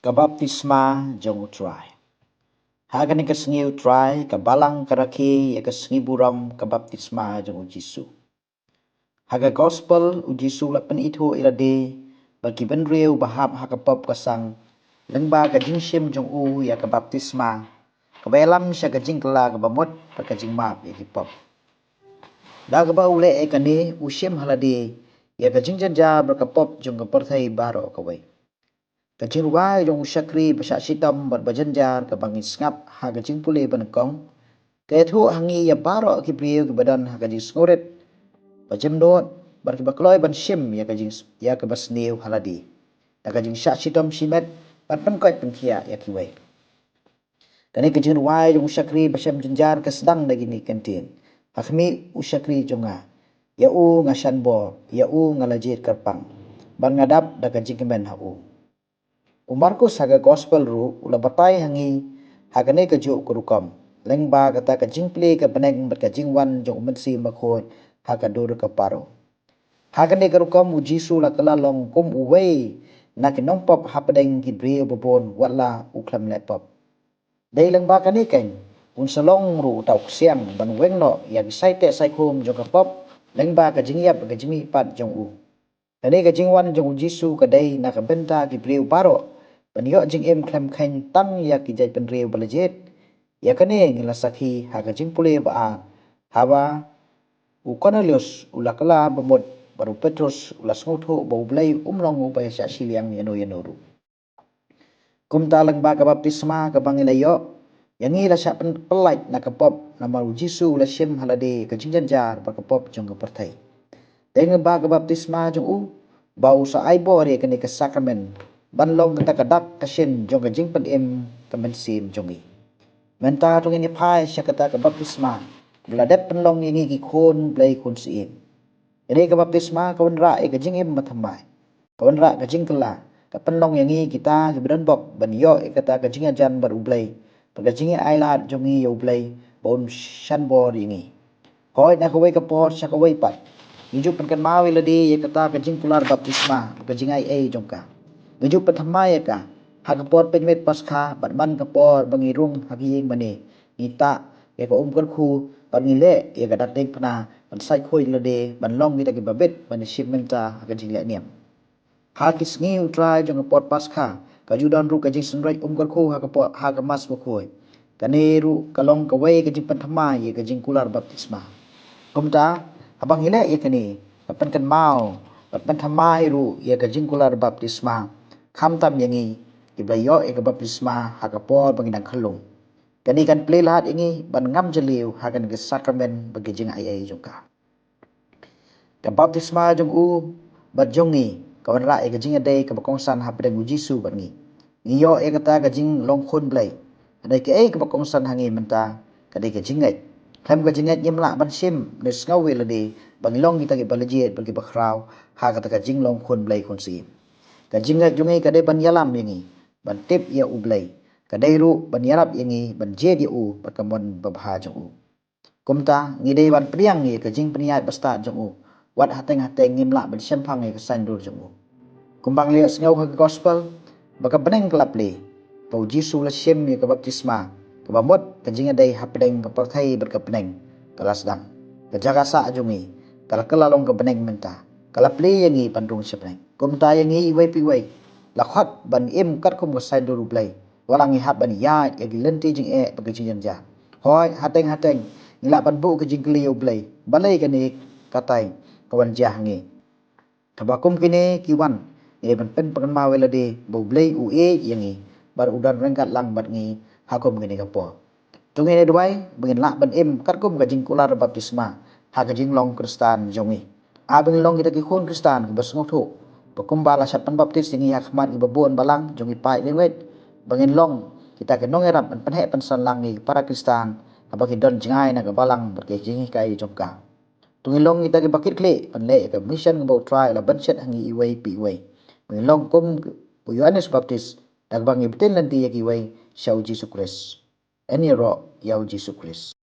Kabaptisma jong utray. Hagani kasngi utray kabalang karaki ya kasngi buram kabaptisma jong ujisu. Haga gospel ujisu lapan itho ilade bagi benreu bahap hakapop kasang lengba kajing shim jong u ya kabaptisma kabelam sya kajing kela kabamot kajing map ya kipop. Dagba ule ekane ushim halade ya kajing janja berkapop jong kaperthai baro kawai. Kajing ruai jong usyakri pasyak sitam berbajanjar kabangin sengap ha kajing pulih banekong. Kethu hangi ya baro kipriu kebadan ha kajing sengurit. Bajem dot berkibakloi ban shim ya kajing ya kebasniu haladi. Da kajing syak sitam simet ban penkoi penkia ya kiwai. Kani kajing ruai jong usyakri pasyam janjar kesedang dagini kantin. Hakmi usyakri jonga. Ya u ngasyan bo, ya u ngalajit karpang. Ban ngadap da kajing kemen ha u. Umarkus haga gospel ru ula batai hangi hagane kajuk kurukam. Lengba kata kajing pli ka peneng berkajing wan jong umensi makhoi haga dur ka paro. Hagane kurukam ujisu la kala long kum uwei na kinong pop hapadeng kibri ubobon wala uklam lepop. Dai lengba kani ken unsalong ru tau siang ban wengno yang saite saikum jong ka pop lengba kajing yap kajing pat jong u. Kani kajing wan jong ujisu kadai na kabenta kibri paro. Panyo jing em klem khen tang ya ki jai penriu balajet ya kane ngila sakhi ha ka jing pule ba hawa u Cornelius ula kala bamot baru Petrus ula snguthu bau blai umlong ubay sya siliang yano ru kumta lang ba ka baptisma ka bangilayo yang ngila sya pelait na kapop na maru Jisu ula syem halade ka jing janjar ba kapop jong ka perthai deng ba ka baptisma jong u bau sa aibo re kane ka sakramen banlong kata kadak kasyen jong kajing penem kemensim jongi. Menta tong ini pai sya kata kabaptisma. Beladep penlong ini ki khon blai khon siim. Ini kabaptisma kawan ra e kajing im mathamai. Kawan ra kajing kela. Ka penlong yang ini kita keberan bok ban yo e kata kajing ajan bar ublai. Pagajing ai lat jongi yo ublai bon shan bor ini. Hoi na kawai kapor sya kawai pat. Ngijuk penkan mawi ladi ya kata kajing kular baptisma kajing ai jongka. Ngejuk pethamai ka hakapor penmet paskha batman kapor bangirung hakiyeng mane ngita ya ko umkan khu pangile ya gadat ding pna ban sai khoi lade ban long kita ki babet ban shipmenta hakajing le niam hakis ngi utrai jong kapor paskha kajudan ru kajing sunrai umkan khu hakapor hakamas bukhoi kaneru kalong kawai kajing pethamai ya kajing kular baptisma kumta abang ile ya kani kapan kan mau kapan thamai ru ya kajing kular baptisma kham tam yangi iblayo e ka baptisma hakapor bangidang khalung kani kan play lahat ingi ban ngam jaliu hagan ke sakramen bagi jing ai jongka ka baptisma jong u bat jongi kawan ra e ka jing ade ka bakongsan hapdeng ujisu bangi ngiyo e kata ka jing long khon blai adai ke ka bakongsan hangi menta kadai ka jingai tham ka jingai yemla ban sim ne sngaw welade bangilong kita ke balajet bagi bakrau ha kata ka jing long khon blai khon sim kajinga jungai kadai ban yalam yangi ban tip ya ublai kadai ru ban yarap yangi ban je dia u pakamon babha jong u kumta ngidei ban priang ngi kajing pniat basta jong u wat hateng ngimla ban sempang ngi kesan dur jong u kumbang liat sngau ka gospel baka beneng kelapli pau Jisu la syem ya ka baptisma ka bamot kajing adai hapdeng ka perthai berkapeneng kalasdang kajaga sa jongi kala kelalong ka beneng menta kalapli yangi pandung syapneng kumta yangi iwai piwai lakhot ban im kat kum sai dur blai walang hap ban ya lenti jing e bagajing janja hoi hateng ngila ban bu kajing kliu blai balai kani katai kawan jah ngi kabakum kini kiwan e ban pen pakan ma welade bo blai u e yangi bar udan rengkat lang bat ngi hakum kini kapo tungi duai bengin la ban im kat kum kajing kular baptisma ha kajing long kristan jongi abeng long kita ki khon kristan bas ngotho pakumbala sa panbaptis yang yakmat ibabon balang jong ipai lewet bangin long kita ke nong erap panhe pansan langi para kristan abaki don jingai na balang berkejing kai jongka tungilong kita ke bakit kle panle ke mission ngbo try la banset hangi iwai pi iwai bangin long kum bu Yohanes baptis dagbang ibten lanti yaki iwai syau Jesu Kris eni ro yau Jesu Kris